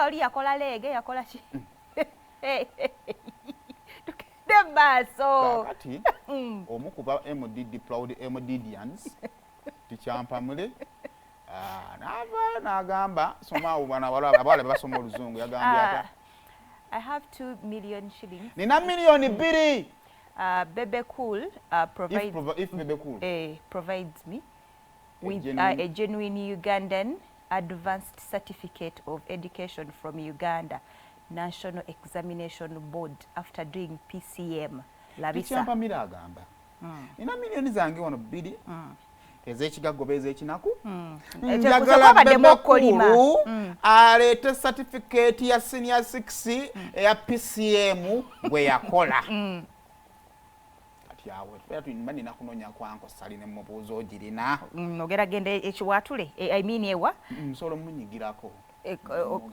oli yakola lege yakola ki tukende maaso kati omukuba MDD proud MDDians tichampamule n'agamba soma bwana abale basoma oluzungu yagambye ata I have 2 million shillings. Nina milioni 2. Bebe Cool provides if Bebe Cool provides me with a genuine Ugandan advanced certificate of education from Uganda National Examination Board after doing PCM. Labisa. Tichamba mira agamba. Nina milioni zange wano 2. Ezekigago ezekinaku njagala Bebe Cool alete certificate ya senior 6 ya PCM gwe yakola kati awe twatu nimani nakunonya kwanko saline mubuzo ogirina ogera gende ekiwatule I mean ewa solo munyigirako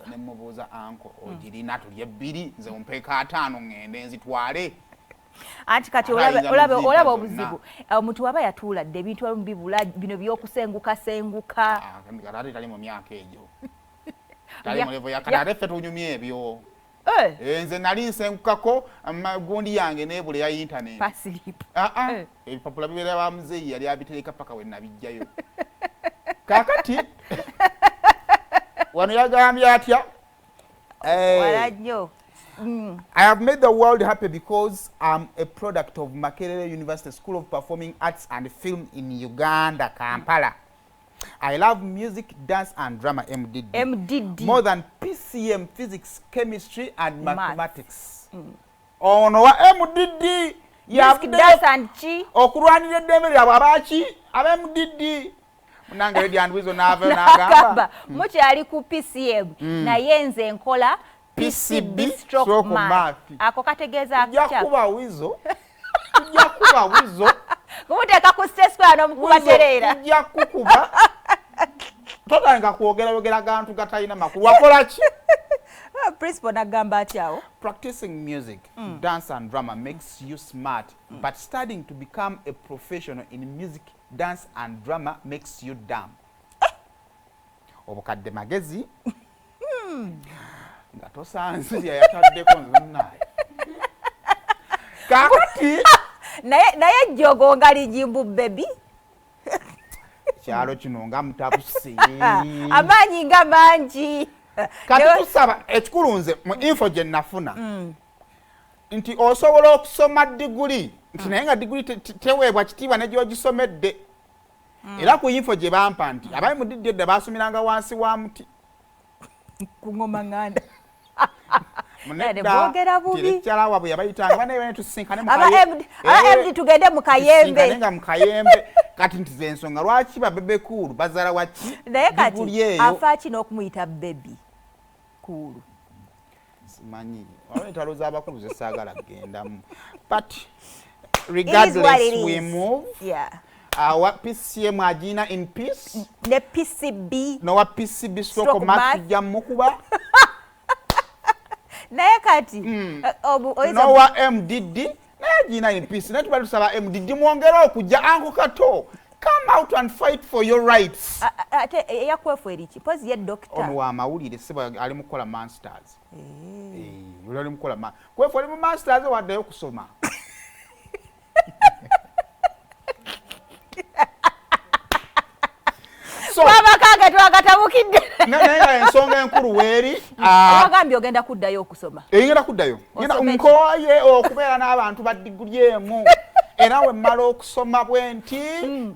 ne mubuza anko ogirina tulye 2 nze ompeka 5 ngende nzitwale anti kati olaba obuzibu omuntu waba yatuuladde ebintu alumu bibula bino by'okusenguka senguka ngalali tali mu myaka egyo tali mu level ya kadare fe tunyumye ebyo nze nali nsengukako amagundi yange n'ebule ya internet paslip ebipapula bibera ba muzeeyi yali abitereka paka we nabijjayo kakati wano yagambye atya walanyo I have made the world happy because I'm a product of Makerere University School of Performing Arts and Film in Uganda, Kampala. I love music, dance and drama, MDD. More than PCM, physics, chemistry and mathematics. Ono wa MDD. Music, dance and chi. Okurwanira eddembe lyabwe abaki aba MDD. Munange edi andwizo nave nagamba. Muchi ali ku PCM naye nze nkola PCB stroke math. Ako kategeza akya. Yakuba wizo. Yakuba wizo. Kumuteka ku stress kwa no mukuba terera. Yakukuba. Totanga kuogera gantu gatayina makulu. Wakola ki? Principal nagamba atyawo. Practicing music, dance and drama makes you smart, but studying to become a professional in music, dance and drama makes you dumb. Obukadde magezi. Ngato sansi ya yataddeko nnaye. Kakati naye jogo ngali jimbu baby. Kyalo kino nga mutabusi. Amanyi nga mangi. Kati tusaba ekikulunze mu info gye nafuna. Nti osobola okusoma degree. Nti naye nga degree teweebwa kitiibwa ne gy'ogisomedde. Era ku info gye bampa nti abayi mu didde basumiranga wansi wa muti. Kungoma nganda. Bogera bubi. Tirechala wabwe yabayitanga bane tusinkane mu kayembe. MD tugende mu kayembe. Tusinkane mu kayembe. Kati ntize ensonga lwaki ba Bebe Cool bazala waki. Naye kati afa kino okumuyita Bebe Cool. Simanyi. Wale taroza abakulu ze sagala gendamu. But regardless we move. Yeah. What PCM agina in peace? The PCB. No what PCB stroke math jamukuba. Naye kati no what MDD na agina in peace. Netu bali tusaba MDD muongera okujja anko kato. Come out and fight for your rights. Ate yakwefu erichi. Pose ye doctor. Ono wa mawulire siba ali mukola masters. Uli mukola ma. Kwefu ali mu masters wadde okusoma. So abakanga twakatabukidde. Naye ensonga enkulu weeri abagambye ogenda kuddayo okusoma. Engenda kuddayo. Ngenda nkoye okubeera n'abantu baddiguli emu. Era we mmala okusoma bwenti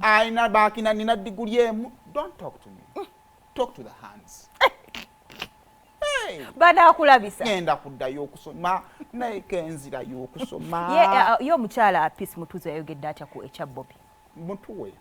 ayina baakina nina diguli emu. Don't talk to me. Talk to the hands. Bana kulabisa. Ngenda kuddayo okusoma naye kenzira y'okusoma. Yo omukyala Peace Mutuzo yayogedde atya ku ekya Bobi. Mutuwe.